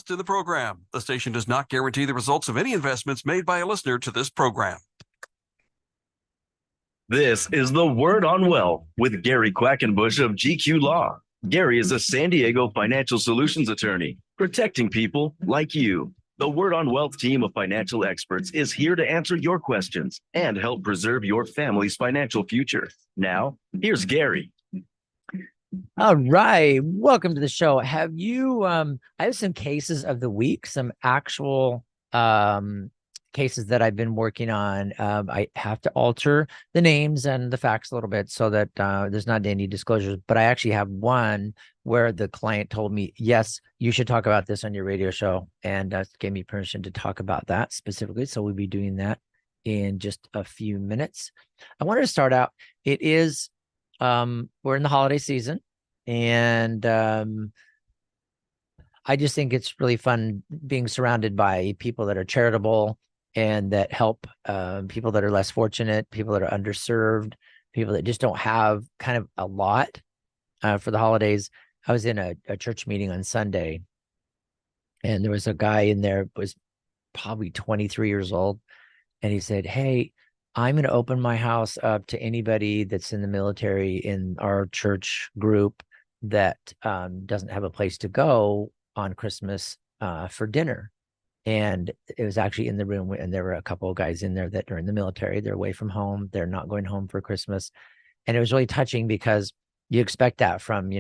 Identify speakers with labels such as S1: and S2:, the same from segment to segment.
S1: To the program. The station does not guarantee the results of any investments made by a listener to this program.
S2: This is The Word on Wealth with Gary Quackenbush of GQ Law. Gary is a San Diego financial solutions attorney, protecting people like you. The Word on Wealth team of financial experts is here to answer your questions and help preserve your family's financial future. Now, here's Gary.
S3: All right. Welcome to the show. Have you, I have some cases of the week, some actual cases that I've been working on. I have to alter the names and the facts a little bit so that there's not any disclosures, but I actually have one where the client told me, yes, you should talk about this on your radio show, and gave me permission to talk about that specifically. So we'll be doing that in just a few minutes. I wanted to start out. It is, we're in the holiday season, and I just think it's really fun being surrounded by people that are charitable and that help people that are less fortunate, people that are underserved, people that just don't have kind of a lot for the holidays. I was in a church meeting on Sunday, and there was a guy in there who was probably 23 years old, and he said, "Hey, I'm going to open my house up to anybody that's in the military in our church group that doesn't have a place to go on Christmas for dinner." And it was actually in the room, and there were a couple of guys in there that are in the military. They're away from home. They're not going home for Christmas. And it was really touching because you expect that from,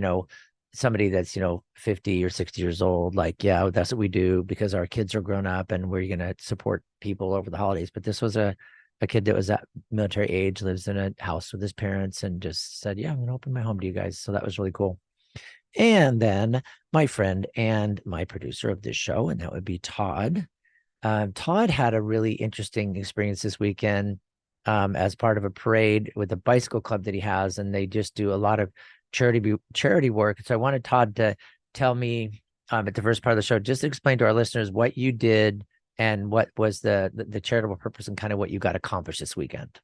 S3: somebody that's, 50 or 60 years old. Like, yeah, that's what we do because our kids are grown up and we're going to support people over the holidays. But this was a kid that was at military age, lives in a house with his parents, and just said, yeah, I'm going to open my home to you guys. So that was really cool. And then my friend and my producer of this show, and that would be Todd. Todd had a really interesting experience this weekend as part of a parade with a bicycle club that he has, and they just do a lot of charity work. So I wanted Todd to tell me at the first part of the show, just explain to our listeners what you did and what was the charitable purpose and kind of what you got accomplished this weekend.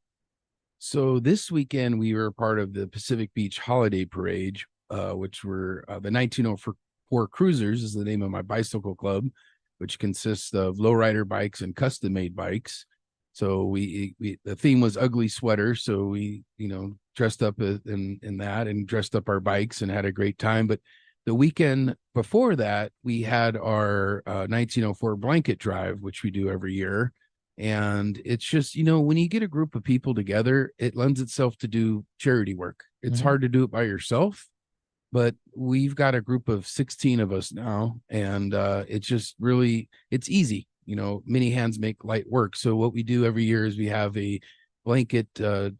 S4: So this weekend we were part of the Pacific Beach Holiday Parade, which were the 1904 Cruisers is the name of my bicycle club, which consists of lowrider bikes and custom-made bikes. So we the theme was ugly sweater. So we, dressed up in that and dressed up our bikes and had a great time. But the weekend before that, we had our 1904 blanket drive, which we do every year. And it's just, when you get a group of people together, it lends itself to do charity work. It's hard to do it by yourself, but we've got a group of 16 of us now, and it's just really, it's easy. Many hands make light work. So what we do every year is we have a blanket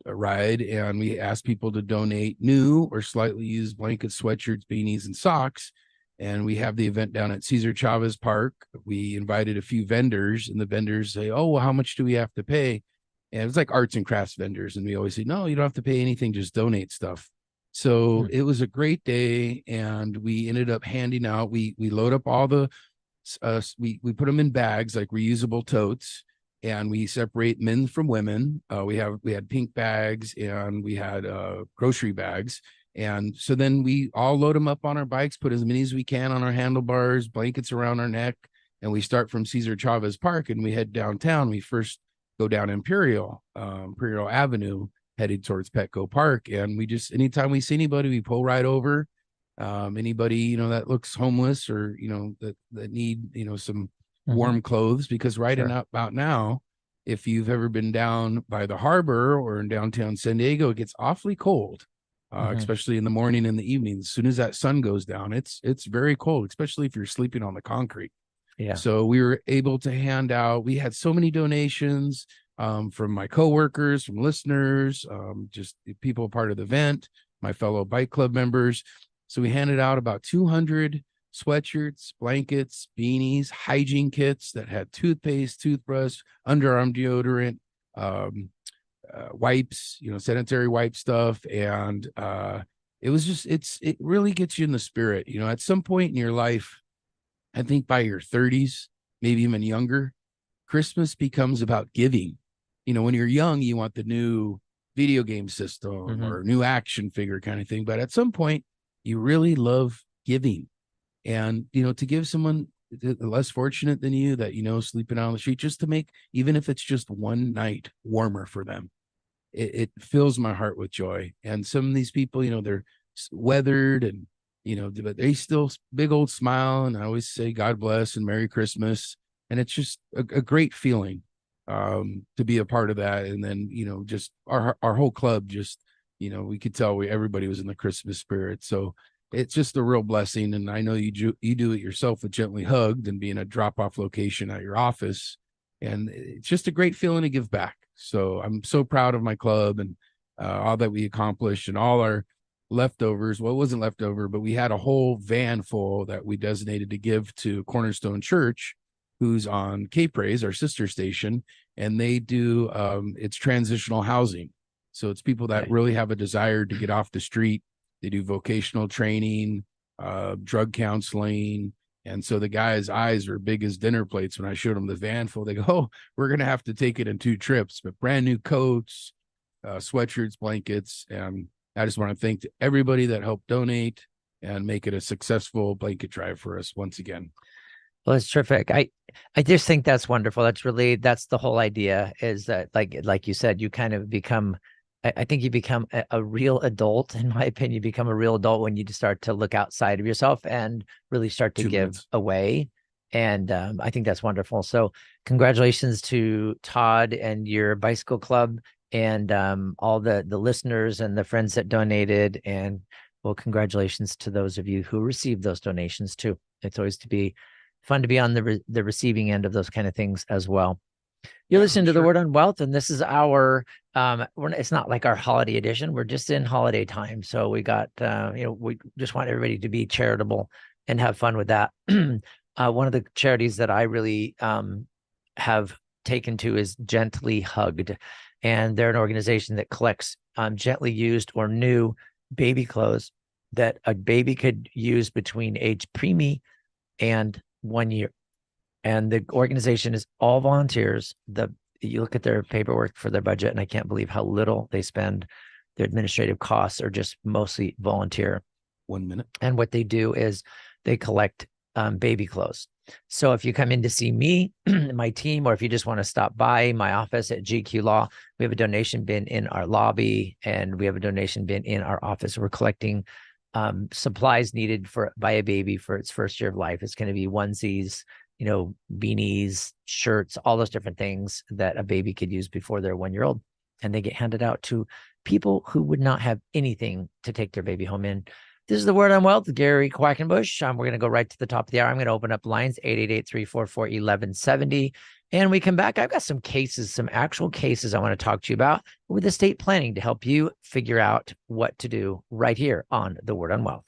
S4: ride, and we ask people to donate new or slightly used blankets, sweatshirts, beanies, and socks. And we have the event down at Cesar Chavez Park. We invited a few vendors, and the vendors say, "Oh, well, how much do we have to pay?" And it's like arts and crafts vendors. And we always say, "No, you don't have to pay anything, just donate stuff." So it was a great day, and we ended up handing out, we load up all the, we put them in bags, like reusable totes, and we separate men from women. We had pink bags, and we had grocery bags. And so then we all load them up on our bikes, put as many as we can on our handlebars, blankets around our neck, and we start from Cesar Chavez Park, and we head downtown. We first go down Imperial Avenue, headed towards Petco Park. And we just, anytime we see anybody, we pull right over. Anybody, that looks homeless or, that need, some warm clothes, because about now, if you've ever been down by the harbor or in downtown San Diego, it gets awfully cold. Especially in the morning and the evening. As soon as that sun goes down, it's very cold, especially if you're sleeping on the concrete. Yeah. So we were able to hand out, we had so many donations from my coworkers, from listeners, just people part of the event, my fellow bike club members. So we handed out about 200 sweatshirts, blankets, beanies, hygiene kits that had toothpaste, toothbrush, underarm deodorant, wipes, sanitary wipe stuff. And it was just, it really gets you in the spirit. At some point in your life, I think by your 30s, maybe even younger, Christmas becomes about giving. When you're young, you want the new video game system or new action figure kind of thing. But at some point, you really love giving. And, to give someone less fortunate than you that, sleeping out on the street, just to make, even if it's just one night warmer for them. It fills my heart with joy. And some of these people, they're weathered and, but they still big old smile. And I always say, God bless and Merry Christmas. And it's just a great feeling to be a part of that. And then, just our whole club, just, we could tell everybody was in the Christmas spirit. So it's just a real blessing. And I know you do it yourself with Gently Hugged and being a drop-off location at your office. And it's just a great feeling to give back. So I'm so proud of my club and all that we accomplished and all our leftovers. Well, it wasn't leftover, but we had a whole van full that we designated to give to Cornerstone Church, who's on Cape Rays, our sister station, and they do it's transitional housing. So it's people that really have a desire to get off the street. They do vocational training, drug counseling. And so the guy's eyes are big as dinner plates when I showed them the van full. They go, "Oh, we're going to have to take it in 2 trips," but brand new coats, sweatshirts, blankets. And I just want to thank everybody that helped donate and make it a successful blanket drive for us once again.
S3: Well, it's terrific. I just think that's wonderful. That's the whole idea, is that like you said, you kind of become, I think you become a real adult. In my opinion, you become a real adult when you start to look outside of yourself and really start to give away. And I think that's wonderful. So congratulations to Todd and your bicycle club and all the listeners and the friends that donated. And well, congratulations to those of you who received those donations too. It's always fun to be on the receiving end of those kind of things as well. You're listening to The Word on Wealth, and this is our it's not like our holiday edition. We're just in holiday time. So we got we just want everybody to be charitable and have fun with that. One of the charities that I really have taken to is Gently Hugged, and they're an organization that collects gently used or new baby clothes that a baby could use between age preemie and 1 year. And the organization is all volunteers. You look at their paperwork for their budget, and I can't believe how little they spend. Their administrative costs are just mostly volunteer.
S4: 1 minute.
S3: And what they do is they collect baby clothes. So if you come in to see me, my team, or if you just want to stop by my office at GQ Law, we have a donation bin in our lobby, and we have a donation bin in our office. We're collecting supplies needed by a baby for its first year of life. It's going to be onesies, beanies, shirts, all those different things that a baby could use before they're 1 year old. And they get handed out to people who would not have anything to take their baby home in. This is The Word on Wealth, Gary Quackenbush. We're going to go right to the top of the hour. I'm going to open up lines 888-344-1170. And we come back. I've got some actual cases I want to talk to you about with estate planning to help you figure out what to do right here on The Word on Wealth.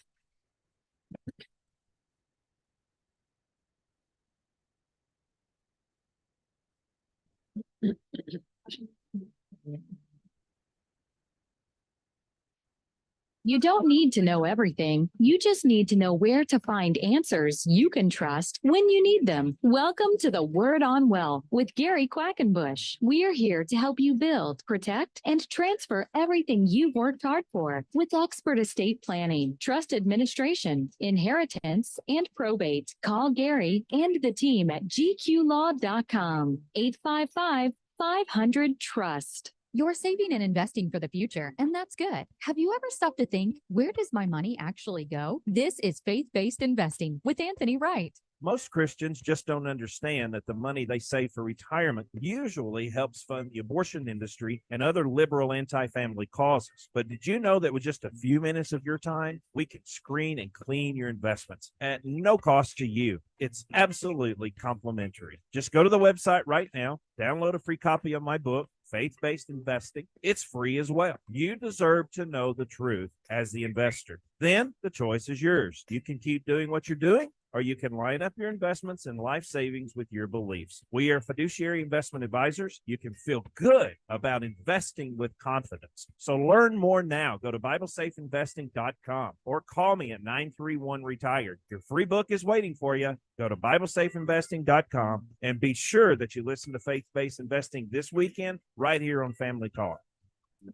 S5: You don't need to know everything. You just need to know where to find answers you can trust when you need them. Welcome to The Word on Wealth with Gary Quackenbush. We are here to help you build, protect, and transfer everything you've worked hard for with expert estate planning, trust administration, inheritance, and probate. Call Gary and the team at gqlaw.com, 855-500-TRUST.
S6: You're saving and investing for the future, and that's good. Have you ever stopped to think, where does my money actually go? This is Faith-Based Investing with Anthony Wright.
S7: Most Christians just don't understand that the money they save for retirement usually helps fund the abortion industry and other liberal anti-family causes. But did you know that with just a few minutes of your time, we can screen and clean your investments at no cost to you? It's absolutely complimentary. Just go to the website right now, download a free copy of my book, Faith-Based Investing. It's free as well. You deserve to know the truth as the investor. Then the choice is yours. You can keep doing what you're doing, or you can line up your investments and life savings with your beliefs. We are fiduciary investment advisors. You can feel good about investing with confidence. So learn more now. Go to BibleSafeInvesting.com or call me at 931-RETIRED. Your free book is waiting for you. Go to BibleSafeInvesting.com and be sure that you listen to Faith-Based Investing this weekend right here on Family Talk.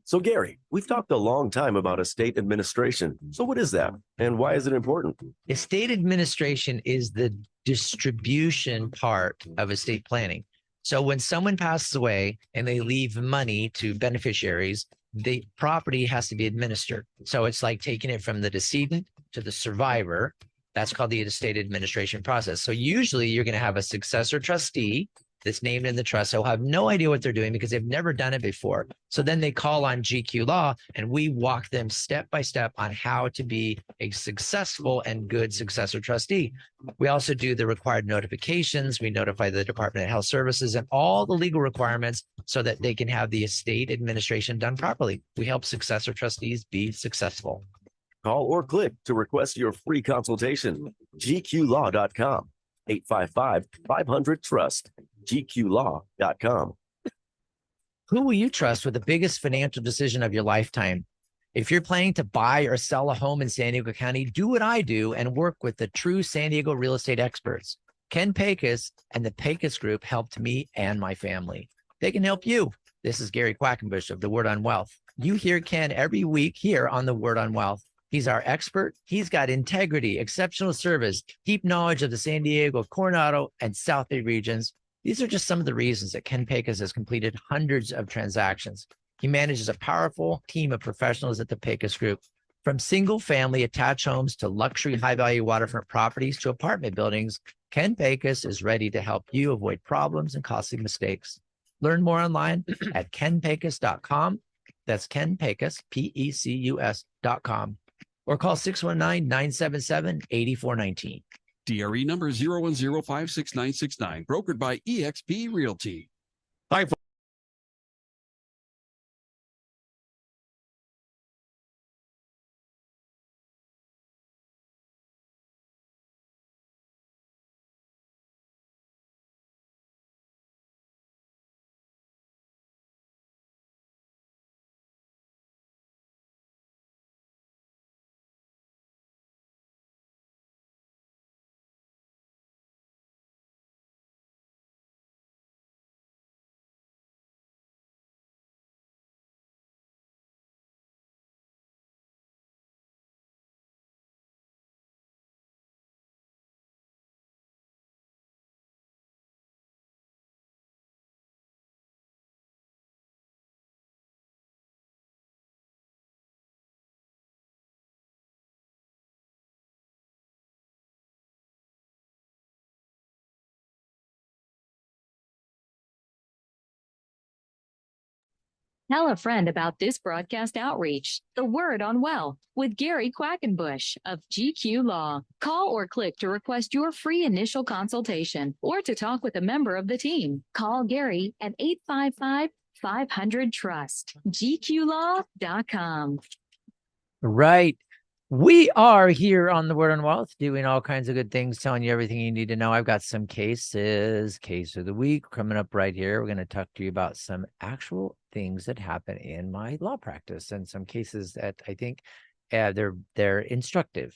S2: So, Gary, we've talked a long time about estate administration. So, what is that and why is it important?
S3: Estate administration is the distribution part of estate planning. So when someone passes away and they leave money to beneficiaries, the property has to be administered. So it's like taking it from the decedent to the survivor. That's called the estate administration process. So usually you're going to have a successor trustee that's named in the trust. They'll have no idea what they're doing because they've never done it before. So then they call on GQ Law and we walk them step by step on how to be a successful and good successor trustee. We also do the required notifications. We notify the Department of Health Services and all the legal requirements so that they can have the estate administration done properly. We help successor trustees be successful.
S2: Call or click to request your free consultation. gqlaw.com, 855-500-TRUST, gqlaw.com.
S3: Who will you trust with the biggest financial decision of your lifetime? If you're planning to buy or sell a home in San Diego County, do what I do and work with the true San Diego real estate experts. Ken Pecos and the Pecos Group helped me and my family. They can help you. This is Gary Quackenbush of The Word on Wealth. You hear Ken every week here on The Word on Wealth. He's our expert. He's got integrity, exceptional service, deep knowledge of the San Diego, Coronado, and South Bay regions. These are just some of the reasons that Ken Pecos has completed hundreds of transactions. He manages a powerful team of professionals at the Pecos Group. From single-family attached homes to luxury high-value waterfront properties to apartment buildings, Ken Pecos is ready to help you avoid problems and costly mistakes. Learn more online at kenpecos.com. That's Ken Pecos, Pecus.com. Or call 619-977-8419.
S1: DRE number 010566969, brokered by eXp Realty. Hi,
S5: Tell a friend about this broadcast outreach, The Word on Wealth, with Gary Quackenbush of GQ Law. Call or click to request your free initial consultation or to talk with a member of the team. Call Gary at 855-500-TRUST, gqlaw.com.
S3: Right. We are here on The Word on Wealth doing all kinds of good things, telling you everything you need to know. I've got some cases, case of the week coming up right here. We're going to talk to you about some actual things that happen in my law practice and some cases that I think they're instructive.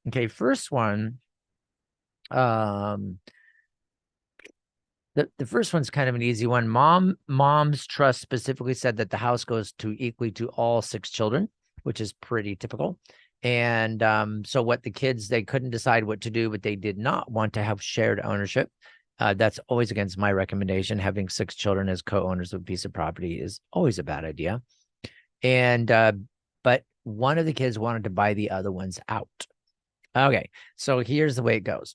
S3: Okay, first one. The first one's kind of an easy one. Mom's trust specifically said that the house goes to equally to all 6 children, which is pretty typical. And so what the kids, they couldn't decide what to do, but they did not want to have shared ownership. That's always against my recommendation. Having 6 children as co-owners of a piece of property is always a bad idea. And but one of the kids wanted to buy the other ones out. Okay, so here's the way it goes.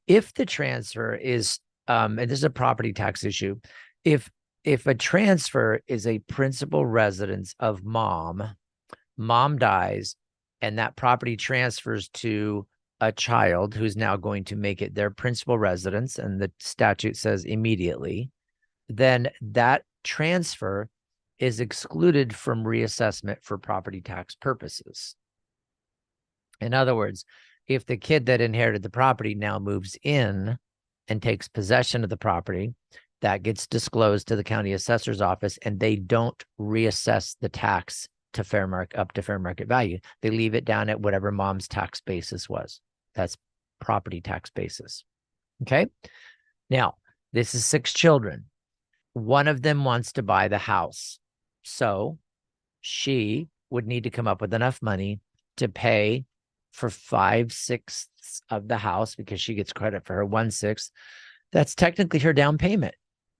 S3: If the transfer is, and this is a property tax issue, if a transfer is a principal residence of mom dies, and that property transfers to a child who's now going to make it their principal residence, and the statute says immediately, then that transfer is excluded from reassessment for property tax purposes. In other words, if the kid that inherited the property now moves in and takes possession of the property, that gets disclosed to the county assessor's office, and they don't reassess the tax to fair market, up to fair market value. They leave it down at whatever mom's tax basis was. That's property tax basis. Okay. Now, this is 6 children. One of them wants to buy the house. So she would need to come up with enough money to pay for 5/6 of the house, because she gets credit for her 1/6. That's technically her down payment.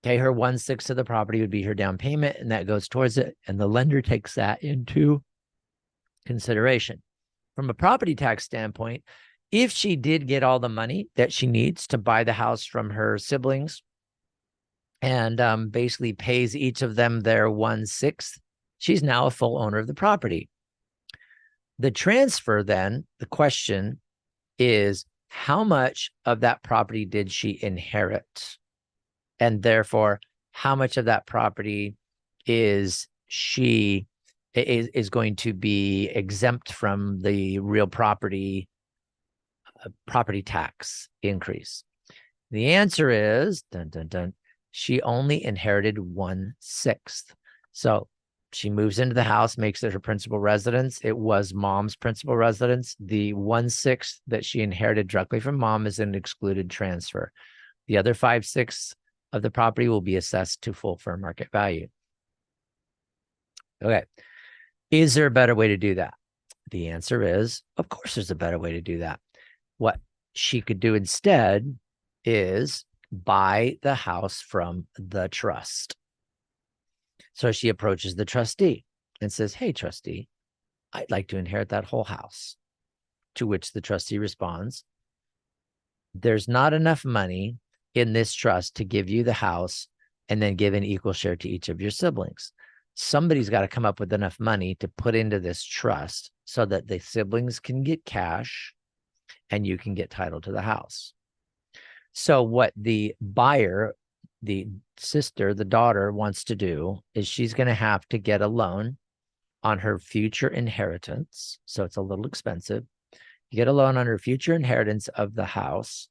S3: Okay, her 1/6 of the property would be her down payment, and that goes towards it. And the lender takes that into consideration. From a property tax standpoint, if she did get all the money that she needs to buy the house from her siblings and basically pays each of them their 1/6, she's now a full owner of the property. The transfer, then, the question is, how much of that property did she inherit? And therefore, how much of that property is going to be exempt from the real property tax increase? The answer is, dun, dun, dun, she only inherited 1/6. So she moves into the house, makes it her principal residence. It was mom's principal residence. The 1/6 that she inherited directly from mom is an excluded transfer. The other 5/6 of the property will be assessed to full fair market value. Okay. Is there a better way to do that? The answer is, of course, there's a better way to do that. What she could do instead is buy the house from the trust. So she approaches the trustee and says, hey, trustee, I'd like to inherit that whole house. To which the trustee responds, there's not enough money in this trust to give you the house and then give an equal share to each of your siblings. Somebody's got to come up with enough money to put into this trust so that the siblings can get cash and you can get title to the house. So what the buyer, the sister, the daughter wants to do is she's going to have to get a loan on her future inheritance. So it's a little expensive. You get a loan on her future inheritance of the house.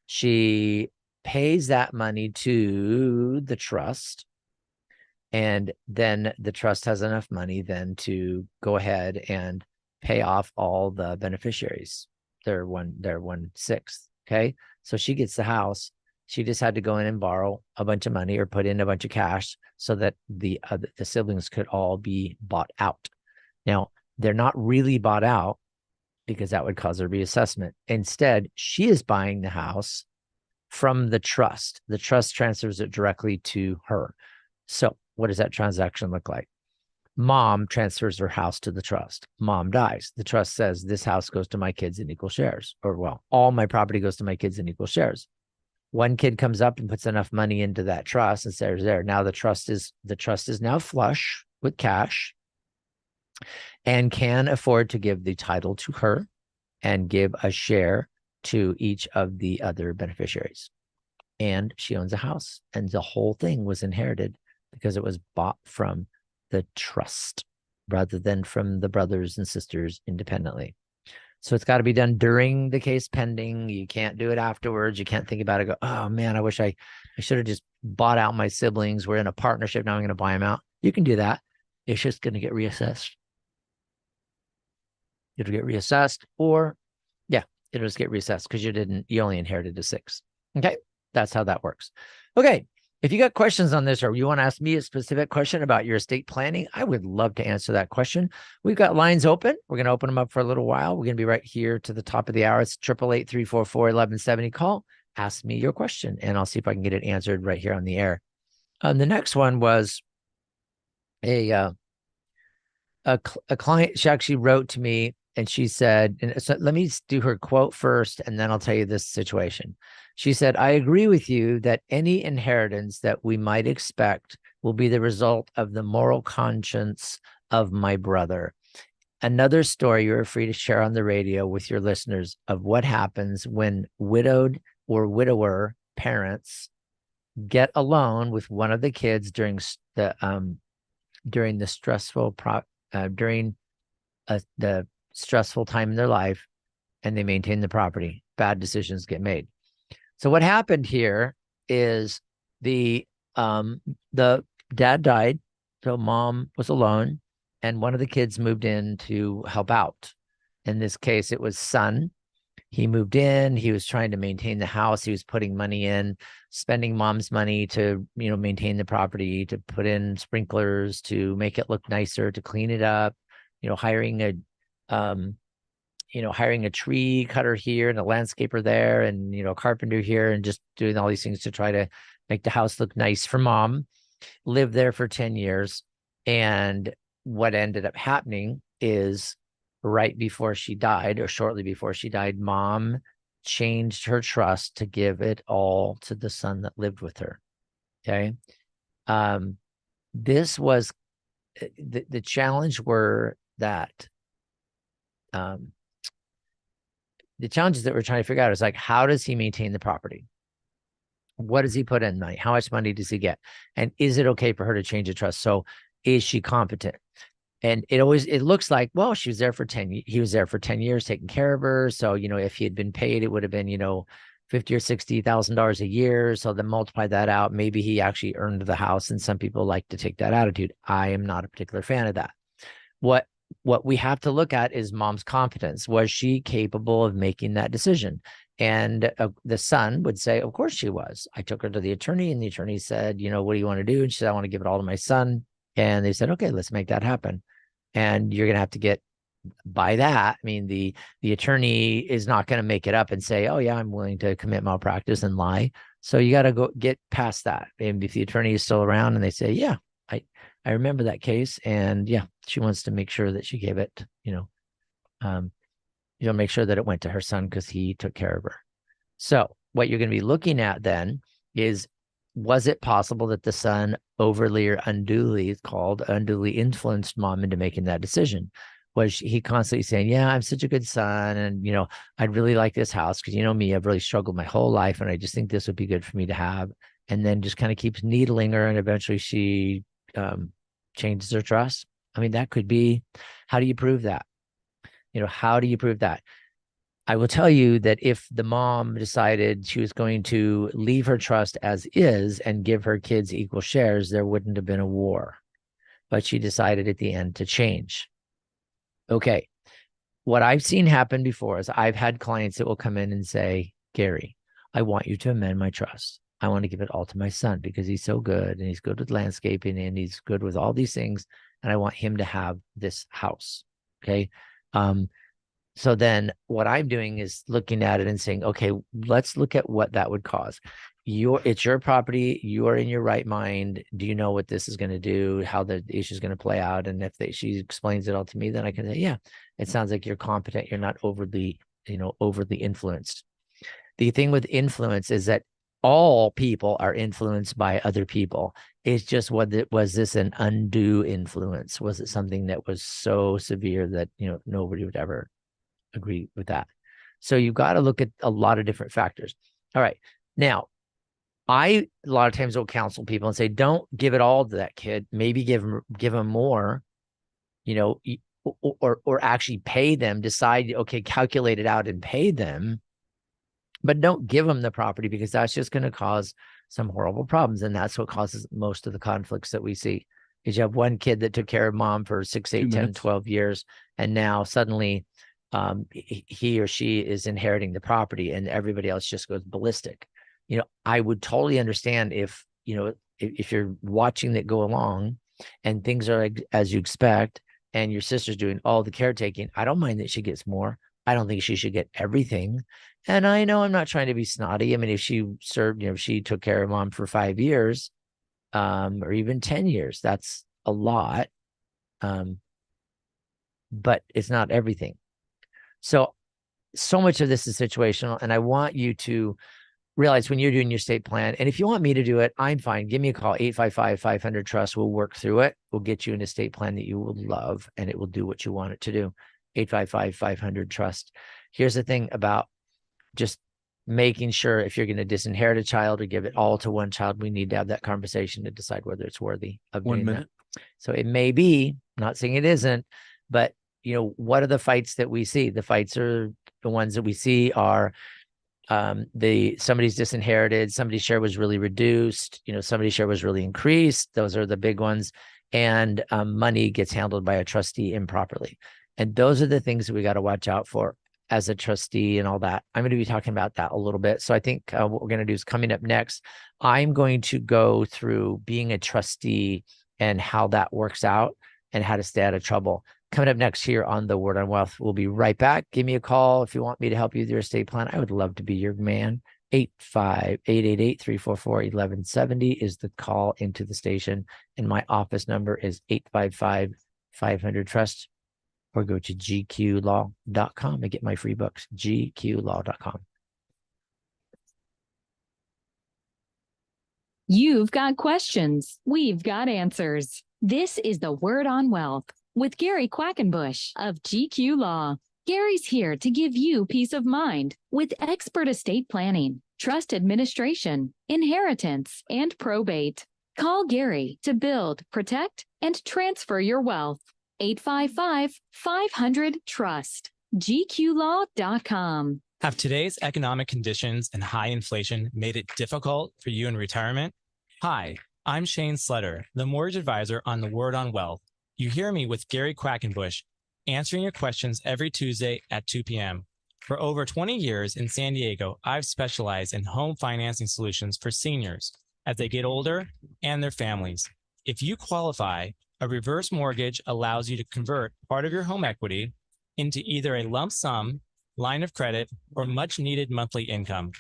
S3: She pays that money to the trust. And then the trust has enough money then to go ahead and pay off all the beneficiaries, their 1/6. Okay. So she gets the house. She just had to go in and borrow a bunch of money or put in a bunch of cash so that the siblings could all be bought out. Now, they're not really bought out because that would cause a reassessment. Instead, she is buying the house from the trust. The trust transfers it directly to her. So what does that transaction look like? Mom transfers her house to the trust. Mom dies. The trust says this house goes to my kids in equal shares, or well, all my property goes to my kids in equal shares. One kid comes up and puts enough money into that trust and says, there, now the trust is now flush with cash and can afford to give the title to her and give a share to each of the other beneficiaries. And she owns a house, and the whole thing was inherited because it was bought from the trust rather than from the brothers and sisters independently. So it's got to be done during the case pending. You can't do it afterwards. You can't think about it, go, oh man, I wish I should have just bought out my siblings. We're in a partnership. Now I'm going to buy them out. You can do that. It's just going to get reassessed. It'll get reassessed, or yeah, it'll just get reassessed because you only inherited a 6. Okay. That's how that works. Okay. If you got questions on this, or you want to ask me a specific question about your estate planning, I would love to answer that question. We've got lines open. We're going to open them up for a little while. We're going to be right here to the top of the hour. It's 888-344-1170. Call, ask me your question, and I'll see if I can get it answered right here on the air. The next one was a client. She actually wrote to me and she said, and so let me do her quote first, and then I'll tell you this situation. She said, I agree with you that any inheritance that we might expect will be the result of the moral conscience of my brother. Another story you're free to share on the radio with your listeners of what happens when widowed or widower parents get alone with one of the kids during the stressful the stressful time in their life, and they maintain the property. Bad decisions get made. So what happened here is the dad died, so mom was alone, and one of the kids moved in to help out. In this case, it was son. he moved in, he was trying to maintain the house, he was putting money in, spending mom's money to, maintain the property, to put in sprinklers, to make it look nicer, to clean it up, hiring a tree cutter here and a landscaper there, and, a carpenter here, and just doing all these things to try to make the house look nice for mom. Lived there for 10 years. And what ended up happening is right before she died, or shortly before she died, mom changed her trust to give it all to the son that lived with her. Okay. This was the challenge were that the challenges that we're trying to figure out is like, how does he maintain the property? What does he put in money? How much money does he get? And is it okay for her to change the trust? So is she competent? And it looks like, well, he was there for 10 years taking care of her. So, if he had been paid, it would have been, $50,000 or $60,000 a year. So then multiply that out. Maybe he actually earned the house. And some people like to take that attitude. I am not a particular fan of that. What we have to look at is mom's competence. Was she capable of making that decision? And the son would say, of course she was. I took her to the attorney, and the attorney said, what do you want to do? And she said, I want to give it all to my son. And they said, okay, let's make that happen. And you're going to have to get by that. I mean, the attorney is not going to make it up and say, oh yeah, I'm willing to commit malpractice and lie. So you got to go get past that. And if the attorney is still around and they say, yeah, I remember that case, and yeah, she wants to make sure that she gave it, make sure that it went to her son because he took care of her. So what you're going to be looking at then is, was it possible that the son overly or unduly influenced mom into making that decision? Was he constantly saying, yeah, I'm such a good son, and, I'd really like this house because, me, I've really struggled my whole life, and I just think this would be good for me to have. And then just kind of keeps needling her, and eventually she changes her trust. I mean, that could be. How do you prove that? How do you prove that? I will tell you that if the mom decided she was going to leave her trust as is and give her kids equal shares, there wouldn't have been a war. But she decided at the end to change. Okay. What I've seen happen before is I've had clients that will come in and say, Gary, I want you to amend my trust. I want to give it all to my son because he's so good, and he's good with landscaping, and he's good with all these things. And I want him to have this house. Okay. So then what I'm doing is looking at it and saying, okay, let's look at what that would cause. It's your property. You are in your right mind. Do you know what this is going to do? How the issue is going to play out? And if she explains it all to me, then I can say, yeah, it sounds like you're competent. You're not overly influenced. The thing with influence is that all people are influenced by other people. It's just was this an undue influence? Was it something that was so severe that, nobody would ever agree with that? So you've got to look at a lot of different factors. All right. Now, a lot of times will counsel people and say, don't give it all to that kid. Maybe give them more, or actually pay them, decide, okay, calculate it out and pay them. But don't give them the property, because that's just going to cause some horrible problems. And that's what causes most of the conflicts that we see. Is you have one kid that took care of mom for 6, 8, 10, 12 years. And now suddenly he or she is inheriting the property, and everybody else just goes ballistic. I would totally understand if you're watching that go along and things are as you expect, and your sister's doing all the caretaking. I don't mind that she gets more. I don't think she should get everything. And I know I'm not trying to be snotty. I mean, if she served, if she took care of mom for 5 years, or even 10 years, that's a lot. But it's not everything. So much of this is situational. And I want you to realize when you're doing your estate plan, and if you want me to do it, I'm fine. Give me a call, 855-500-TRUST. We'll work through it. We'll get you an estate plan that you will love, and it will do what you want it to do. 855-500-TRUST. Here's the thing about just making sure, if you're going to disinherit a child or give it all to one child, we need to have that conversation to decide whether it's worthy of doing that. So it may be, not saying it isn't, but what are the fights that we see? The fights are the ones that we see are somebody's disinherited, somebody's share was really reduced, somebody's share was really increased. Those are the big ones. And money gets handled by a trustee improperly. And those are the things that we got to watch out for. as a trustee and all that. I'm going to be talking about that a little bit. So I think what we're going to do is coming up next, I'm going to go through being a trustee and how that works out and how to stay out of trouble. Coming up next here on The Word on Wealth. We'll be right back. Give me a call if you want me to help you with your estate plan. I would love to be your man. 888-344-1170 is the call into the station. And my office number is 855-500-TRUST. Or go to gqlaw.com and get my free books, gqlaw.com.
S5: You've got questions. We've got answers. This is The Word on Wealth with Gary Quackenbush of GQ Law. Gary's here to give you peace of mind with expert estate planning, trust administration, inheritance, and probate. Call Gary to build, protect, and transfer your wealth. 855-500-TRUST. gqlaw.com.
S8: Have today's economic conditions and high inflation made it difficult for you in retirement? Hi, I'm Shane Sletter, the mortgage advisor on The Word on Wealth. You hear me with Gary Quackenbush, answering your questions every Tuesday at 2 p.m. For over 20 years in San Diego, I've specialized in home financing solutions for seniors as they get older and their families. If you qualify, a reverse mortgage allows you to convert part of your home equity into either a lump sum, line of credit, or much needed monthly income.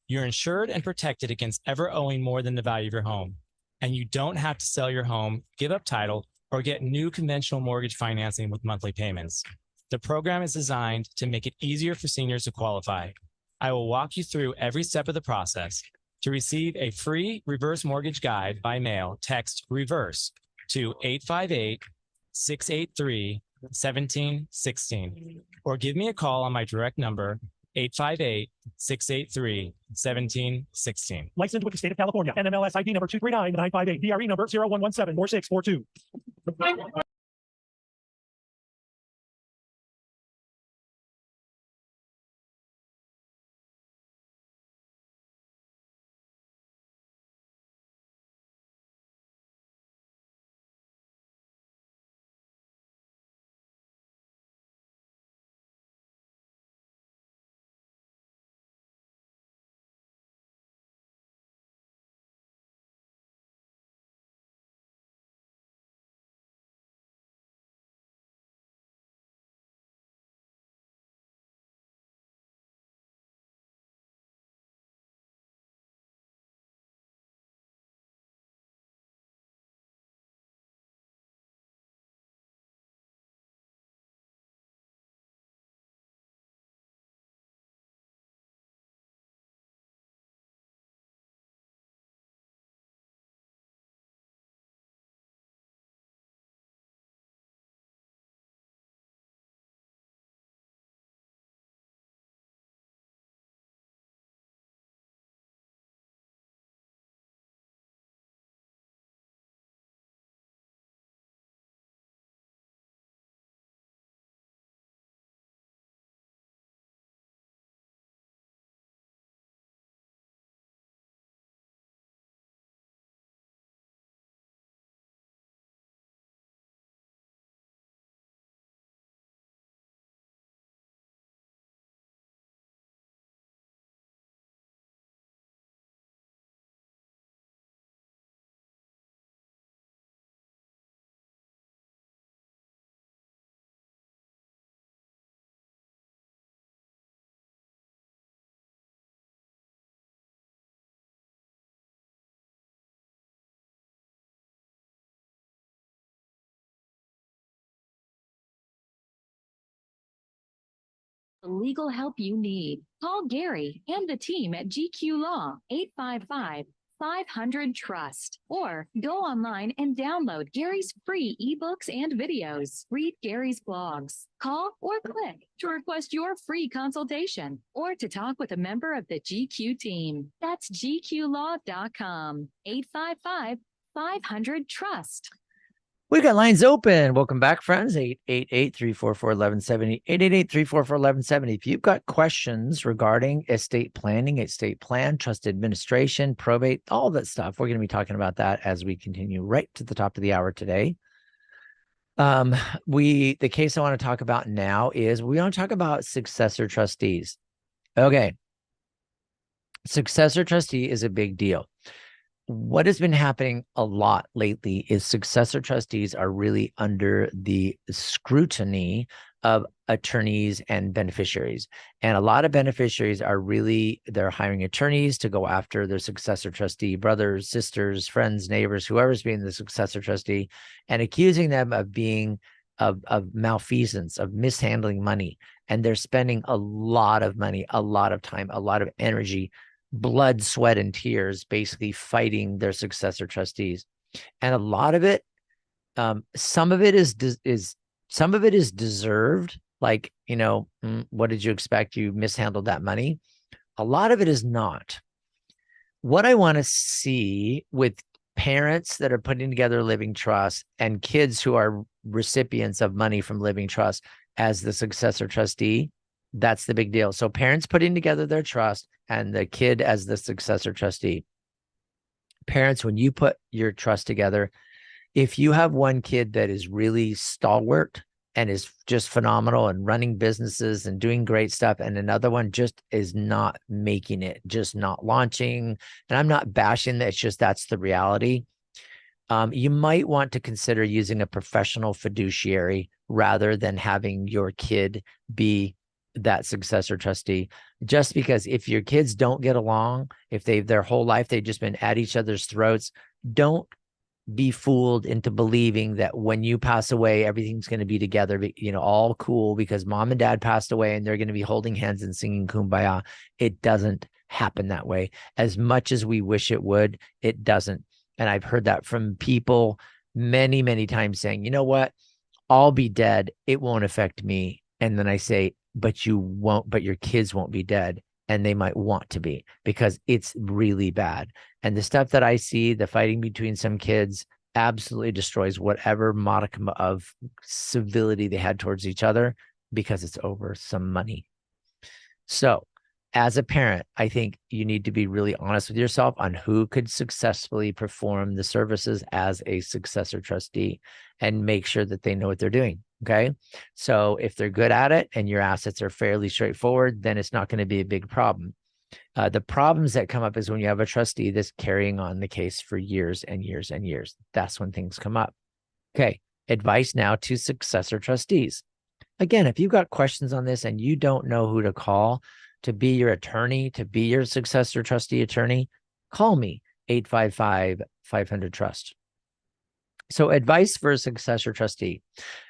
S8: You're insured and protected against ever owing more than the value of your home. And you don't have to sell your home, give up title, or get new conventional mortgage financing with monthly payments. The program is designed to make it easier for seniors to qualify. I will walk you through every step of the process. To receive a free reverse mortgage guide by mail, text REVERSE to 858-683-1716, or give me a call on my direct number, 858-683-1716.
S9: Licensed with the state of California. NMLS ID number 239958. DRE number 01174642.
S5: The legal help you need. Call Gary and the team at GQ Law, 855-500-TRUST, or go online and download Gary's free ebooks and videos. Read Gary's blogs. Call or click to request your free consultation or to talk with a member of the GQ team. That's gqlaw.com, 855-500-TRUST.
S3: We've got lines open. Welcome back, friends. 888-344-1170. 888-344-1170. If you've got questions regarding estate planning, estate plan, trust administration, probate, all that stuff, we're going to be talking about that as we continue right to the top of the hour today. The case I want to talk about now is we want to talk about successor trustees. Okay. Successor trustee is a big deal. What has been happening a lot lately is successor trustees are really under the scrutiny of attorneys and beneficiaries. And a lot of beneficiaries are they're hiring attorneys to go after their successor trustee, brothers, sisters, friends, neighbors, whoever's being the successor trustee, and accusing them of being of malfeasance, of mishandling money. And they're spending a lot of money, a lot of time, a lot of energy, blood, sweat, and tears, basically fighting their successor trustees. And a lot of it, some of it is deserved. Like, what did you expect? You mishandled that money. A lot of it is not. What I want to see with parents that are putting together living trusts and kids who are recipients of money from living trust as the successor trustee, that's the big deal. So parents putting together their trust and the kid as the successor trustee. Parents, when you put your trust together, if you have one kid that is really stalwart and is just phenomenal and running businesses and doing great stuff, and another one just is not making it, just not launching, and I'm not bashing that, it's just that's the reality. You might want to consider using a professional fiduciary rather than having your kid be that successor trustee, just because if your kids don't get along, if their whole life they've just been at each other's throats, don't be fooled into believing that when you pass away, everything's going to be together, all cool because mom and dad passed away and they're going to be holding hands and singing Kumbaya. It doesn't happen that way. As much as we wish it would, it doesn't. And I've heard that from people many, many times saying, you know what, I'll be dead, it won't affect me. And then I say, but your kids won't be dead, and they might want to be, because it's really bad. And the stuff that I see, the fighting between some kids absolutely destroys whatever modicum of civility they had towards each other, because it's over some money. So as a parent, I think you need to be really honest with yourself on who could successfully perform the services as a successor trustee, and make sure that they know what they're doing. Okay. So if they're good at it and your assets are fairly straightforward, then it's not going to be a big problem. The problems that come up is when you have a trustee that's carrying on the case for years and years and years. That's when things come up. Okay. Advice now to successor trustees. Again, if you've got questions on this and you don't know who to call to be your attorney, to be your successor trustee attorney, call me, 855-500-TRUST. So advice for a successor trustee.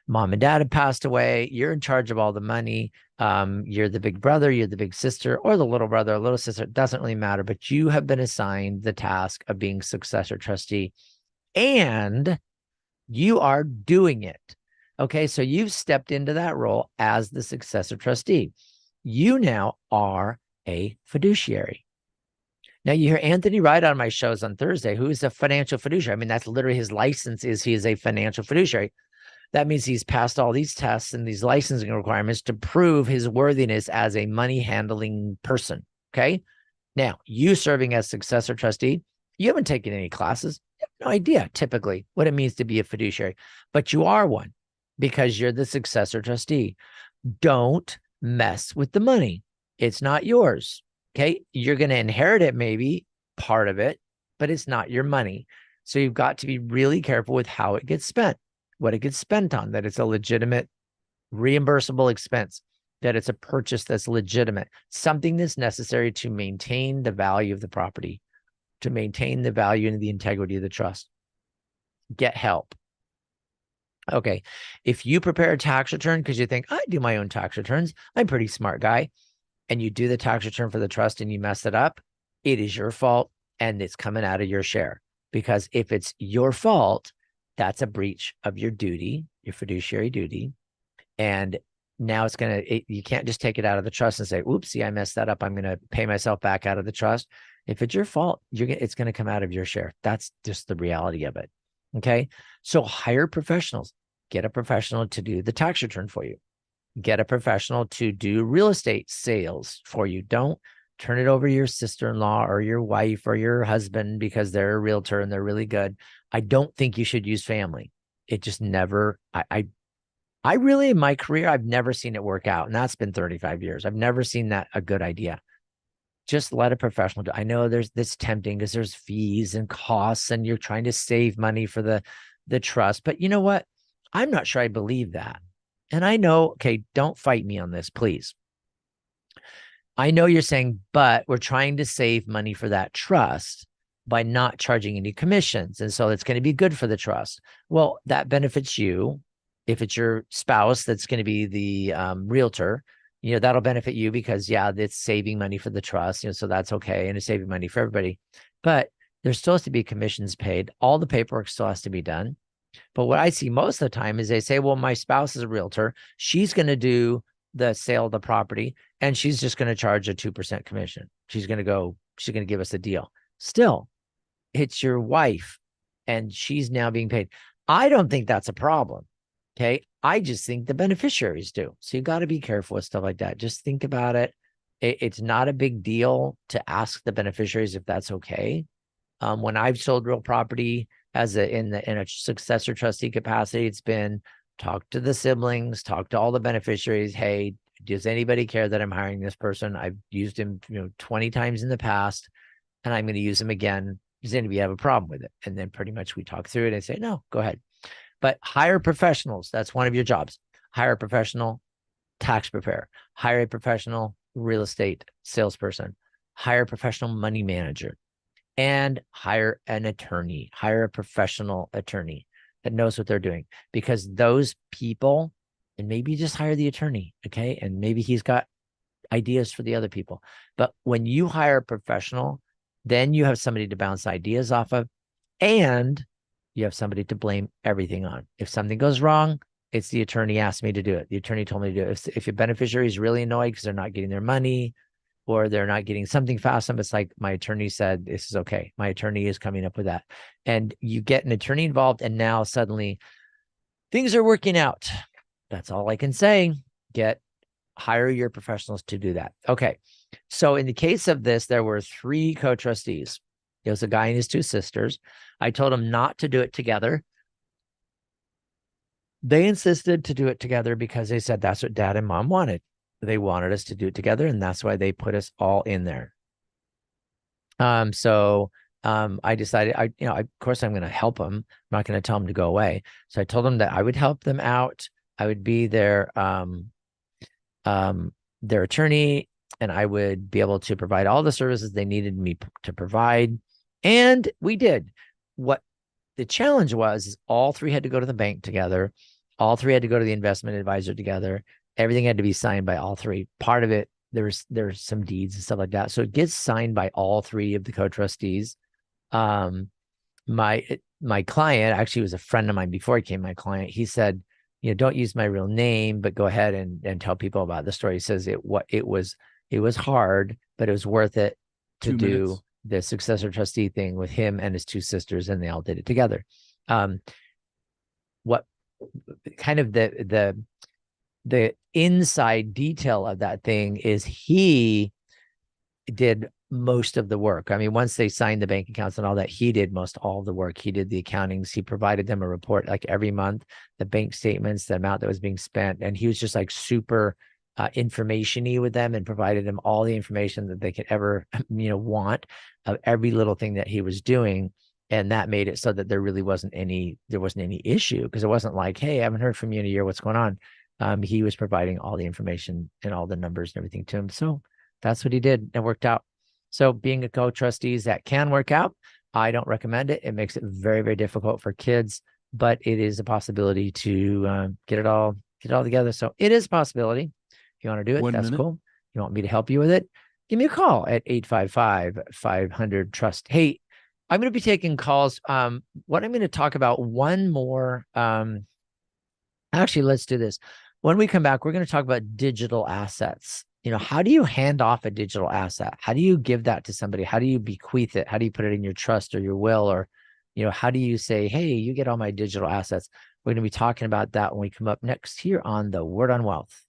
S3: Mom and dad have passed away. You're in charge of all the money. You're the big brother, you're the big sister, or the little brother or little sister. It doesn't really matter, but you have been assigned the task of being successor trustee, and you are doing it. Okay, so you've stepped into that role as the successor trustee. You now are a fiduciary. Now you hear Anthony Wright on my shows on Thursday, who is a financial fiduciary. I mean, that's literally his license, is he is a financial fiduciary. That means he's passed all these tests and these licensing requirements to prove his worthiness as a money handling person. Okay. Now, you serving as successor trustee, you haven't taken any classes. You have no idea typically what it means to be a fiduciary, but you are one because you're the successor trustee. Don't mess with the money. It's not yours. Okay. You're going to inherit it, maybe part of it, but it's not your money. So you've got to be really careful with how it gets spent, what it gets spent on, that it's a legitimate reimbursable expense, that it's a purchase that's legitimate, something that's necessary to maintain the value of the property, to maintain the value and the integrity of the trust. Get help. Okay. If you prepare a tax return because you think, I do my own tax returns, I'm a pretty smart guy, and you do the tax return for the trust and you mess it up, it is your fault and it's coming out of your share. Because if it's your fault, that's a breach of your duty, your fiduciary duty. And now it's going to, you can't just take it out of the trust and say, oopsie, I messed that up, I'm going to pay myself back out of the trust. If it's your fault, it's going to come out of your share. That's just the reality of it. Okay. So hire professionals. Get a professional to do the tax return for you. Get a professional to do real estate sales for you. Don't turn it over to your sister-in-law or your wife or your husband because they're a realtor and they're really good. I don't think you should use family. it just never, I really, in my career, I've never seen it work out. And that's been 35 years. I've never seen that a good idea. Just let a professional do. I know there's this tempting because there's fees and costs and you're trying to save money for the trust. But you know what? I'm not sure I believe that. And I know, okay, don't fight me on this, please. I know you're saying, but we're trying to save money for that trust by not charging any commissions. And so it's going to be good for the trust. Well, that benefits you. If it's your spouse that's going to be the realtor, that'll benefit you because, yeah, it's saving money for the trust, so that's okay. And it's saving money for everybody. But there's still has to be commissions paid. All the paperwork still has to be done. But what I see most of the time is they say, well, my spouse is a realtor. She's going to do the sale of the property and she's just going to charge a 2% commission. She's going to give us a deal. Still, it's your wife and she's now being paid. I don't think that's a problem. Okay. I just think the beneficiaries do. So you got to be careful with stuff like that. Just think about it. It's not a big deal to ask the beneficiaries if that's okay. When I've sold real property in a successor trustee capacity, it's been talk to the siblings, talk to all the beneficiaries. Hey, does anybody care that I'm hiring this person? I've used him, 20 times in the past, and I'm going to use him again. Does anybody have a problem with it? And then pretty much we talk through it and say, no, go ahead. But hire professionals. That's one of your jobs. Hire a professional tax preparer. Hire a professional real estate salesperson. Hire a professional money manager. And hire an attorney. Hire a professional attorney that knows what they're doing. Because those people, and maybe just hire the attorney, okay? And maybe he's got ideas for the other people. But when you hire a professional, then you have somebody to bounce ideas off of, and you have somebody to blame everything on. If something goes wrong, it's the attorney asked me to do it. The attorney told me to do it. If your beneficiary is really annoyed because they're not getting their money or they're not getting something fast enough, it's like, my attorney said, this is okay. My attorney is coming up with that. And you get an attorney involved, and now suddenly things are working out. That's all I can say. Hire your professionals to do that. Okay. So in the case of this, there were 3 co-trustees. It was a guy and his 2 sisters. I told them not to do it together. They insisted to do it together because they said that's what dad and mom wanted. They wanted us to do it together, and that's why they put us all in there. So I decided, of course I'm going to help them. I'm not going to tell them to go away. So I told them that I would help them out. I would be their attorney, and I would be able to provide all the services they needed me to provide. And we did. What the challenge was is all 3 had to go to the bank together. All 3 had to go to the investment advisor together. Everything had to be signed by all 3. Part of it, there's some deeds and stuff like that. So it gets signed by all 3 of the co-trustees. My client actually was a friend of mine before he became my client. He said, don't use my real name, but go ahead and tell people about the story. He says it was hard, but it was worth it to do the successor trustee thing with him and his 2 sisters, and they all did it together. What kind of the inside detail of that thing is he did most of the work. I mean, once they signed the bank accounts and all that, he did all of the work. He did the accountings. He provided them a report like every month, the bank statements, the amount that was being spent. And he was just like super information-y with them and provided them all the information that they could ever, want of every little thing that he was doing. And that made it so that there wasn't any issue, because it wasn't like, hey, I haven't heard from you in a year. What's going on? He was providing all the information and all the numbers and everything to him. So that's what he did. It worked out. So being a co-trustees, that can work out. I don't recommend it. It makes it very, very difficult for kids, but it is a possibility to get it all together. So it is a possibility. If you want to do it, that's cool. You want me to help you with it? Give me a call at 855-500-TRUST. Hey, I'm going to be taking calls. What I'm going to talk about one more. Actually, let's do this. When we come back, we're going to talk about digital assets. How do you hand off a digital asset? How do you give that to somebody? How do you bequeath it? How do you put it in your trust or your will? Or, how do you say, hey, you get all my digital assets? We're going to be talking about that when we come up next here on the Word on Wealth.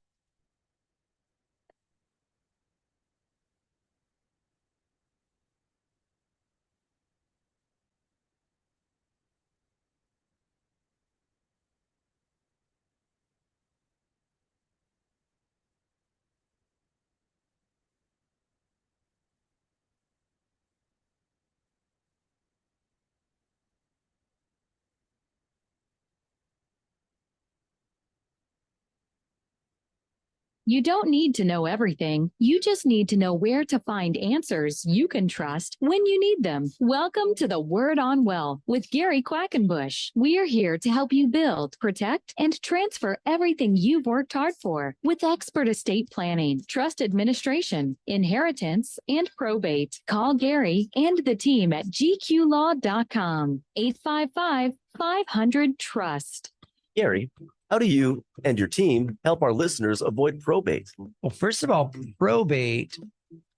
S5: You don't need to know everything. You just need to know where to find answers you can trust when you need them. Welcome to the Word on Wealth with Gary Quackenbush. We're here to help you build, protect, and transfer everything you've worked hard for with expert estate planning, trust administration, inheritance, and probate. Call Gary and the team at gqlaw.com. 855-500-TRUST.
S2: Gary, how do you and your team help our listeners avoid probate?
S3: Well, first of all, probate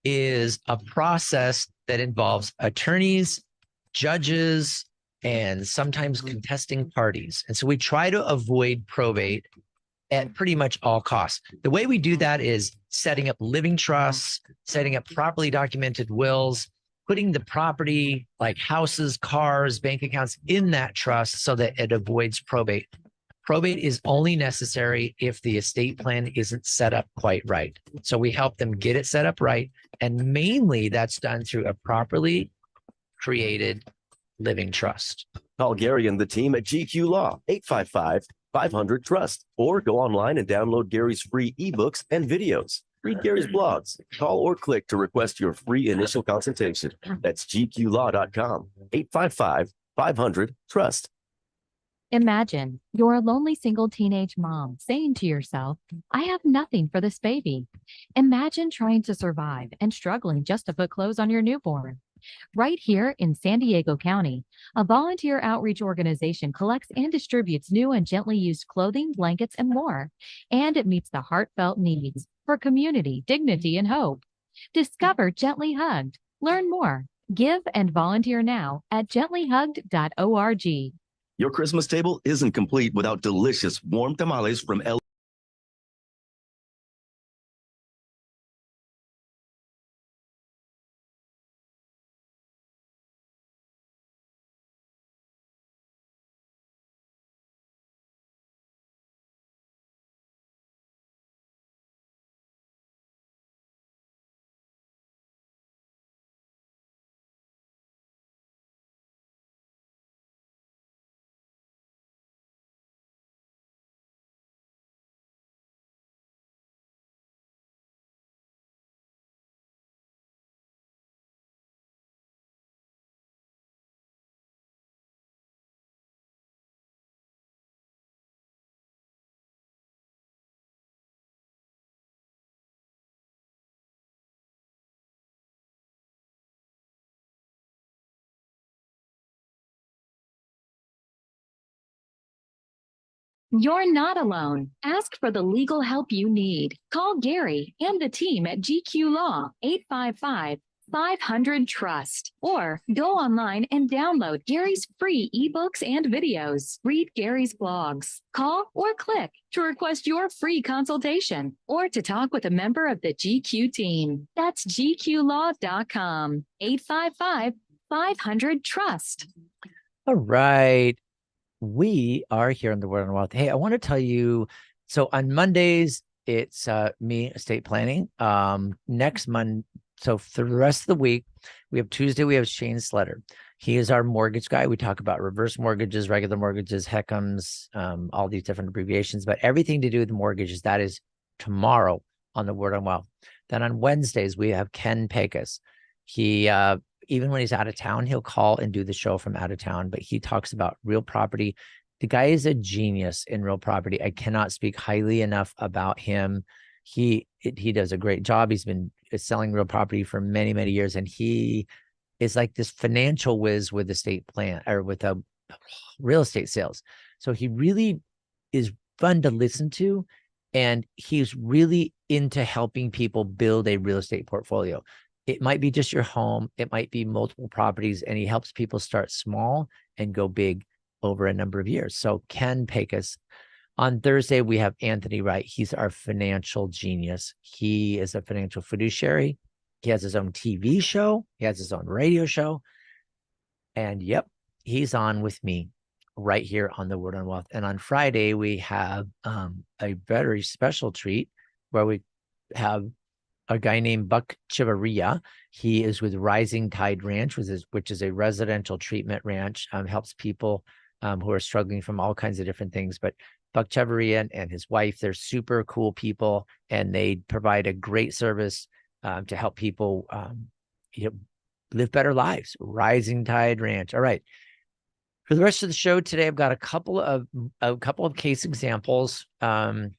S3: is a process that involves attorneys, judges, and sometimes contesting parties. And so we try to avoid probate at pretty much all costs. The way we do that is setting up living trusts, setting up properly documented wills, putting the property like houses, cars, bank accounts in that trust so that it avoids probate. Probate is only necessary if the estate plan isn't set up quite right. So we help them get it set up right. And mainly that's done through a properly created living trust.
S2: Call Gary and the team at GQ Law, 855-500-TRUST, or go online and download Gary's free ebooks and videos. Read Gary's blogs. Call or click to request your free initial consultation. That's gqlaw.com, 855-500-TRUST.
S6: Imagine you're a lonely single teenage mom saying to yourself, I have nothing for this baby. Imagine trying to survive and struggling just to put clothes on your newborn. Right here in San Diego County, a volunteer outreach organization collects and distributes new and gently used clothing, blankets, and more. And it meets the heartfelt needs for community, dignity, and hope. Discover Gently Hugged. Learn more. Give and volunteer now at gentlyhugged.org.
S2: Your Christmas table isn't complete without delicious warm tamales from El.
S5: You're not alone. Ask for the legal help you need. Call Gary and the team at GQ Law, 855-500-TRUST, or go online and download Gary's free ebooks and videos. Read Gary's blogs. Call or click to request your free consultation or to talk with a member of the GQ team. That's gqlaw.com, 855-500-TRUST.
S3: All right. We are here on the Word on Wealth. Hey, I want to tell you, so on Mondays, it's me, estate planning. Next Monday, so for the rest of the week, we have Tuesday, we have Shane Sletter. He is our mortgage guy. We talk about reverse mortgages, regular mortgages, HECMs, all these different abbreviations, but everything to do with mortgages, that is tomorrow on the Word on Wealth. Then on Wednesdays, we have Ken Pecos. He, even when he's out of town, he'll call and do the show from out of town, but he talks about real property. The guy is a genius in real property. I cannot speak highly enough about him. He does a great job. He's been selling real property for many, many years. And he is like this financial whiz with estate plan or with a real estate sales. So he really is fun to listen to. And he's really into helping people build a real estate portfolio. It might be just your home. It might be multiple properties, and he helps people start small and go big over a number of years. So Ken Pecos. On Thursday, we have Anthony Wright. He's our financial genius. He is a financial fiduciary. He has his own TV show. He has his own radio show. And yep, he's on with me right here on the Word on Wealth. And on Friday, we have a very special treat where we have a guy named Buck Chivaria. He is with Rising Tide Ranch, which is a residential treatment ranch, helps people who are struggling from all kinds of different things. But Buck Cheveria and his wife. They're super cool people, and they provide a great service to help people live better lives. Rising Tide Ranch. All right. For the rest of the show today, I've got a couple of case examples that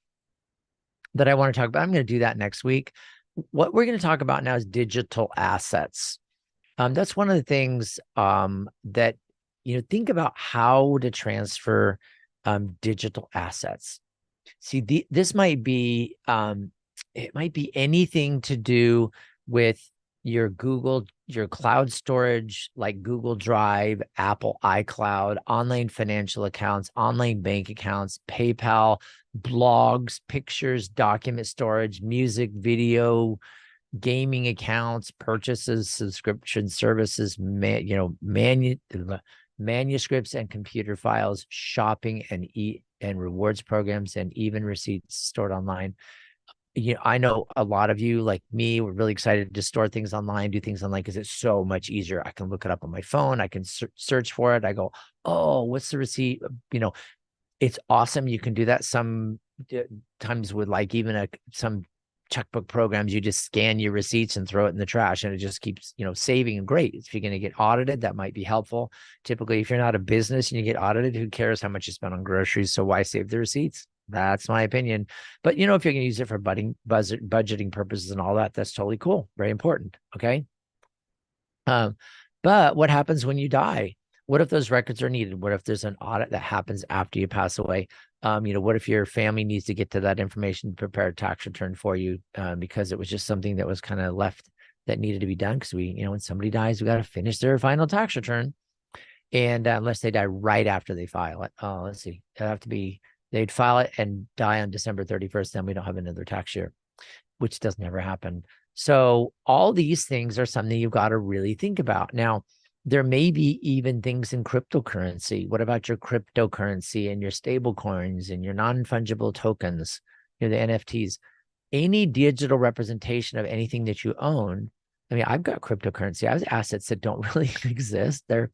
S3: I want to talk about. I'm going to do that next week. What we're going to talk about now is digital assets. That's one of the things that, think about how to transfer digital assets. See, this might be, it might be anything to do with your cloud storage, like Google Drive, Apple iCloud, online financial accounts, online bank accounts, PayPal, blogs, pictures, document storage, music, video, gaming accounts, purchases, subscription services, manuscripts and computer files, shopping and rewards programs, and even receipts stored online. I know a lot of you, like me, were really excited to store things online, do things online, because it's so much easier. I can look it up on my phone. I can search for it. I go, oh, what's the receipt? It's awesome. You can do that sometimes with like even some checkbook programs. You just scan your receipts and throw it in the trash, and it just keeps, saving. And great. If you're going to get audited, that might be helpful. Typically, if you're not a business and you get audited, who cares how much you spent on groceries? So why save the receipts? That's my opinion. But, if you're going to use it for budgeting purposes and all that, that's totally cool. Very important. Okay. But what happens when you die? What if those records are needed? What if there's an audit that happens after you pass away? What if your family needs to get to that information to prepare a tax return for you because it was just something that was kind of left that needed to be done? Because when somebody dies, we got to finish their final tax return. And unless they die right after they file it. Oh, let's see. They'd file it and die on December 31st. Then we don't have another tax year, which does never happen. So all these things are something you've got to really think about. Now, there may be even things in cryptocurrency. What about your cryptocurrency and your stable coins and your non-fungible tokens, the NFTs, any digital representation of anything that you own? I mean, I've got cryptocurrency. I have assets that don't really exist. They're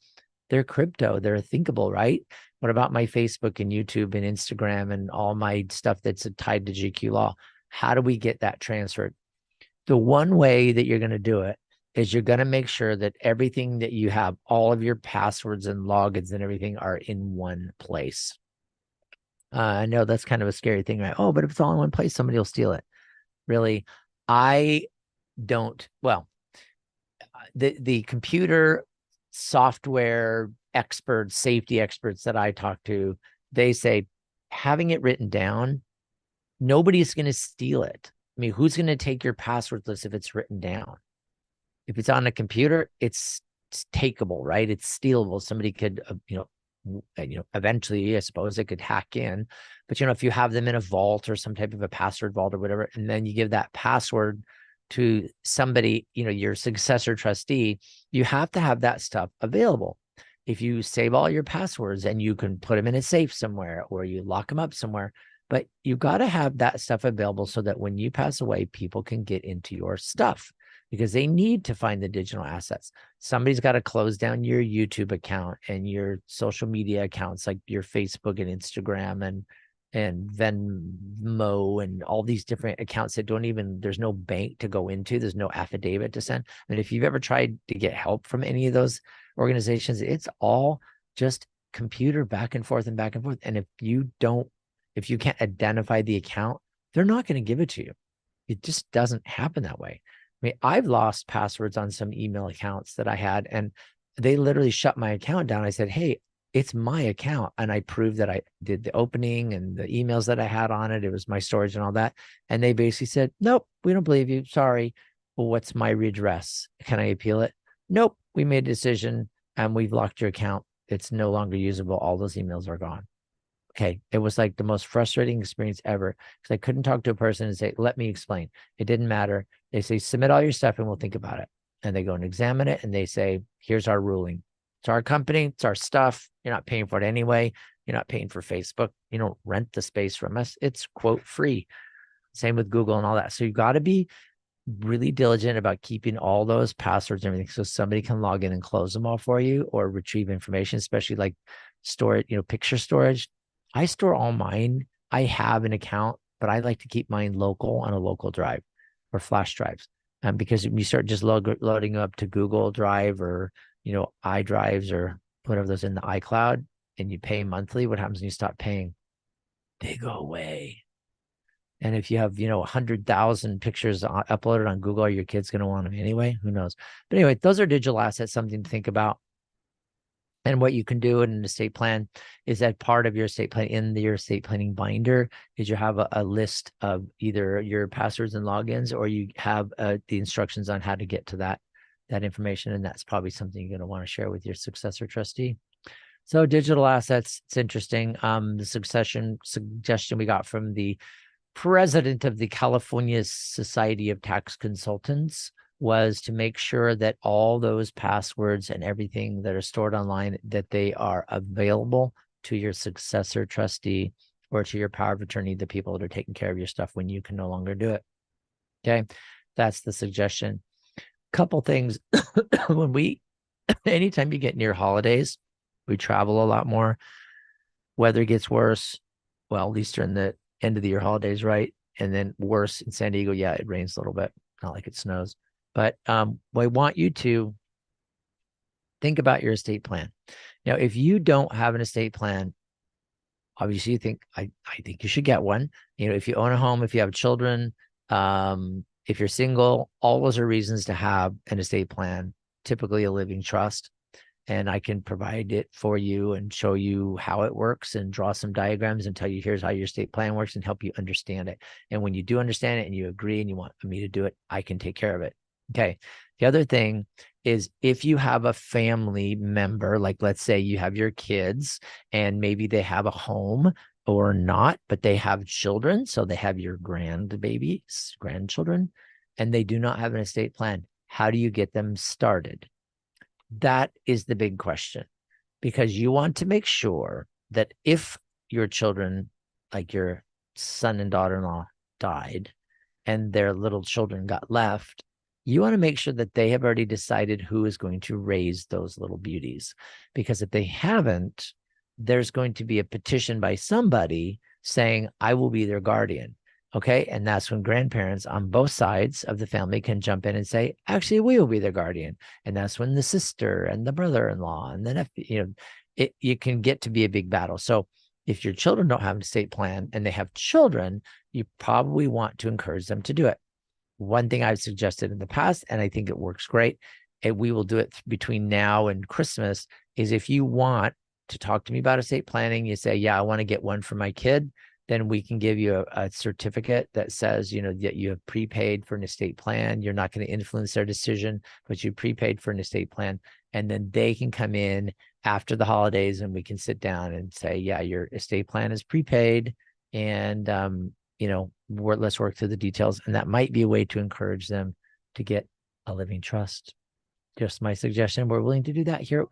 S3: crypto. They're thinkable, right? What about my Facebook and YouTube and Instagram and all my stuff that's tied to GQ Law? How do we get that transferred? The one way that you're going to do it is you're going to make sure that everything that you have, all of your passwords and logins and everything, are in one place. I know that's kind of a scary thing, right? Oh, but if it's all in one place, somebody will steal it. Really? I don't. Well, the computer software experts, safety experts that I talk to, they say having it written down, nobody's going to steal it. I mean, who's going to take your password list if it's written down? If it's on a computer, it's takeable, right? It's stealable. Somebody could, eventually, I suppose they could hack in. But, if you have them in a vault or some type of a password vault or whatever, and then you give that password to somebody, your successor trustee, you have to have that stuff available. If you save all your passwords and you can put them in a safe somewhere or you lock them up somewhere, but you got to have that stuff available so that when you pass away, people can get into your stuff because they need to find the digital assets. Somebody's got to close down your YouTube account and your social media accounts like your Facebook and Instagram and Venmo and all these different accounts that there's no bank to go into. There's no affidavit to send. And if you've ever tried to get help from any of those organizations, it's all just computer back and forth and back and forth. And if you can't identify the account, they're not going to give it to you. It just doesn't happen that way. I mean, I've lost passwords on some email accounts that I had, and they literally shut my account down. I said, hey, it's my account. And I proved that I did the opening and the emails that I had on it. It was my storage and all that. And they basically said, nope, we don't believe you. Sorry. Well, what's my redress? Can I appeal it? Nope. We made a decision and we've locked your account. It's no longer usable. All those emails are gone. Okay. It was like the most frustrating experience ever because I couldn't talk to a person and say, let me explain. It didn't matter. They say, submit all your stuff and we'll think about it. And they go and examine it and they say, here's our ruling. It's our company. It's our stuff. You're not paying for it anyway. You're not paying for Facebook. You don't rent the space from us. It's quote free. Same with Google and all that. So you got to be really diligent about keeping all those passwords and everything so somebody can log in and close them all for you or retrieve information, especially like storage, picture storage. I store all mine. I have an account, but I like to keep mine local on a local drive or flash drives. Because when you start just loading up to Google Drive or, iDrives or whatever those in the iCloud, and you pay monthly, what happens when you stop paying? They go away. And if you have, 100,000 pictures uploaded on Google, are your kids going to want them anyway? Who knows? But anyway, those are digital assets, something to think about. And what you can do in an estate plan is that part of your estate plan in your estate planning binder is you have a list of either your passwords and logins, or you have the instructions on how to get to that information. And that's probably something you're going to want to share with your successor trustee. So digital assets, it's interesting. The succession suggestion we got from the president of the California Society of Tax Consultants was to make sure that all those passwords and everything that are stored online, that they are available to your successor trustee or to your power of attorney, the people that are taking care of your stuff when you can no longer do it. Okay, that's the suggestion. Couple things. Anytime you get near holidays, we travel a lot more. Weather gets worse. Well, at least during the end of the year holidays, right? And then worse in San Diego. Yeah, it rains a little bit. Not like it snows. But I want you to think about your estate plan. Now, if you don't have an estate plan, obviously you think, I think you should get one. If you own a home, if you have children, if you're single, all those are reasons to have an estate plan, typically a living trust. And I can provide it for you and show you how it works and draw some diagrams and tell you, here's how your estate plan works, and help you understand it. And when you do understand it and you agree and you want me to do it, I can take care of it. Okay. The other thing is, if you have a family member, like let's say you have your kids and maybe they have a home or not, but they have children. So they have your grandchildren, and they do not have an estate plan. How do you get them started? That is the big question, because you want to make sure that if your children, like your son and daughter-in-law, died and their little children got left, you want to make sure that they have already decided who is going to raise those little beauties. Because if they haven't, there's going to be a petition by somebody saying, I will be their guardian. Okay. And that's when grandparents on both sides of the family can jump in and say, actually, we will be their guardian. And that's when the sister and the brother-in-law and the nephew, it can get to be a big battle. So if your children don't have an estate plan and they have children, you probably want to encourage them to do it. One thing I've suggested in the past, and I think it works great, and we will do it between now and Christmas, is if you want to talk to me about estate planning, you say, yeah, I want to get one for my kid. Then we can give you a certificate that says, that you have prepaid for an estate plan. You're not going to influence their decision, but you prepaid for an estate plan. And then they can come in after the holidays and we can sit down and say, yeah, your estate plan is prepaid. And, let's work through the details. And that might be a way to encourage them to get a living trust. Just my suggestion. We're willing to do that here.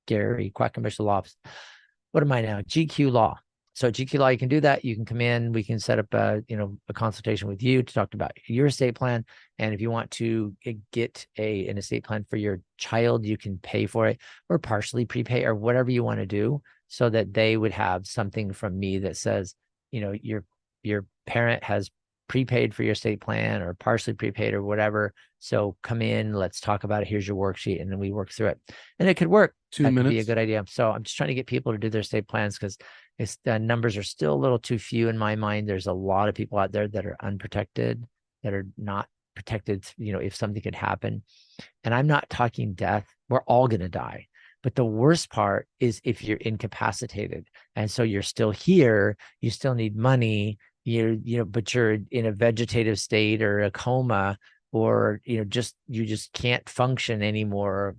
S3: Gary Quackenbush Law Office. What am I now? GQ Law. So GQ Law, you can do that. You can come in. We can set up a consultation with you to talk about your estate plan. And if you want to get an estate plan for your child, you can pay for it or partially prepay or whatever you want to do, so that they would have something from me that says, your parent has prepaid for your estate plan or partially prepaid or whatever. So come in, let's talk about it. Here's your worksheet. And then we work through it. And it could work.
S4: 2
S3: that
S4: minutes.
S3: could be a good idea. So I'm just trying to get people to do their estate plans, because the numbers are still a little too few in my mind. There's a lot of people out there that are unprotected, that are not protected, if something could happen. And I'm not talking death. We're all going to die. But the worst part is if you're incapacitated. And so you're still here, you still need money, but you're in a vegetative state or a coma, or, you just can't function anymore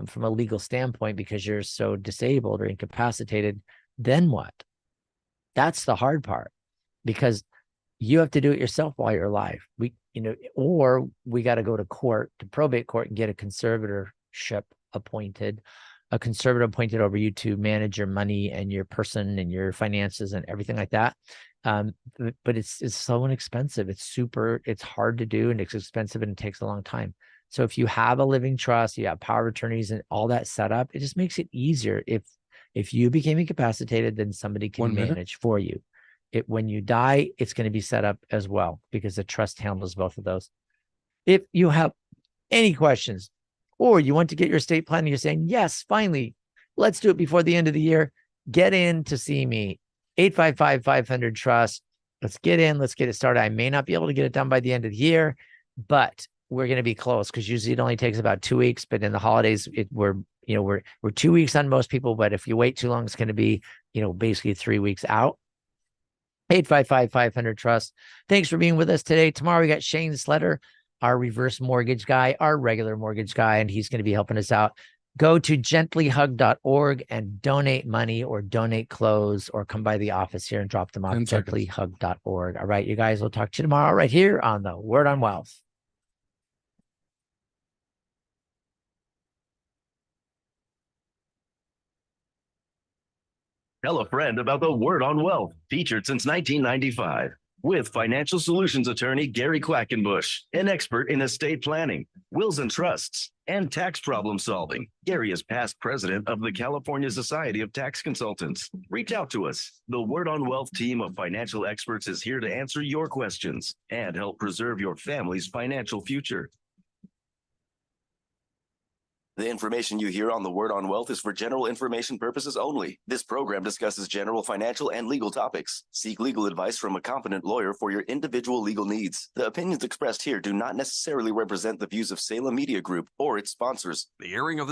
S3: from a legal standpoint because you're so disabled or incapacitated. Then what? That's the hard part, because you have to do it yourself while you're alive. Or we got to go to court, to probate court, and get a conservatorship appointed, a conservator appointed over you to manage your money and your person and your finances and everything like that. But it's so inexpensive. It's hard to do, and it's expensive, and it takes a long time. So if you have a living trust, you have power of attorneys and all that set up, it just makes it easier. If If you became incapacitated, then somebody can
S4: 1 minute.
S3: manage for you. When you die, it's going to be set up as well because the trust handles both of those. If you have any questions or you want to get your estate plan and you're saying, yes, finally, let's do it before the end of the year, get in to see me. 855-500-TRUST. Let's get in. Let's get it started. I may not be able to get it done by the end of the year, but we're going to be close because usually it only takes about 2 weeks. But in the holidays, we're 2 weeks on most people. But if you wait too long, it's going to be, basically 3 weeks out. 855-500-TRUST. Thanks for being with us today. Tomorrow we got Shane Sletter, our reverse mortgage guy, our regular mortgage guy, and he's going to be helping us out. Go to gentlyhug.org and donate money or donate clothes or come by the office here and drop them off.
S4: 10 seconds.
S3: Gentlyhug.org. All right, you guys, we'll talk to you tomorrow right here on the Word on Wealth.
S2: Tell a friend about the Word on Wealth, featured since 1995. With financial solutions attorney Gary Quackenbush, an expert in estate planning, wills and trusts, and tax problem solving. Gary is past president of the California Society of Tax Consultants. Reach out to us. The Word on Wealth team of financial experts is here to answer your questions and help preserve your family's financial future.
S10: The information you hear on the Word on Wealth is for general information purposes only. This program discusses general financial and legal topics. Seek legal advice from a competent lawyer for your individual legal needs. The opinions expressed here do not necessarily represent the views of Salem Media Group or its sponsors.
S1: The airing of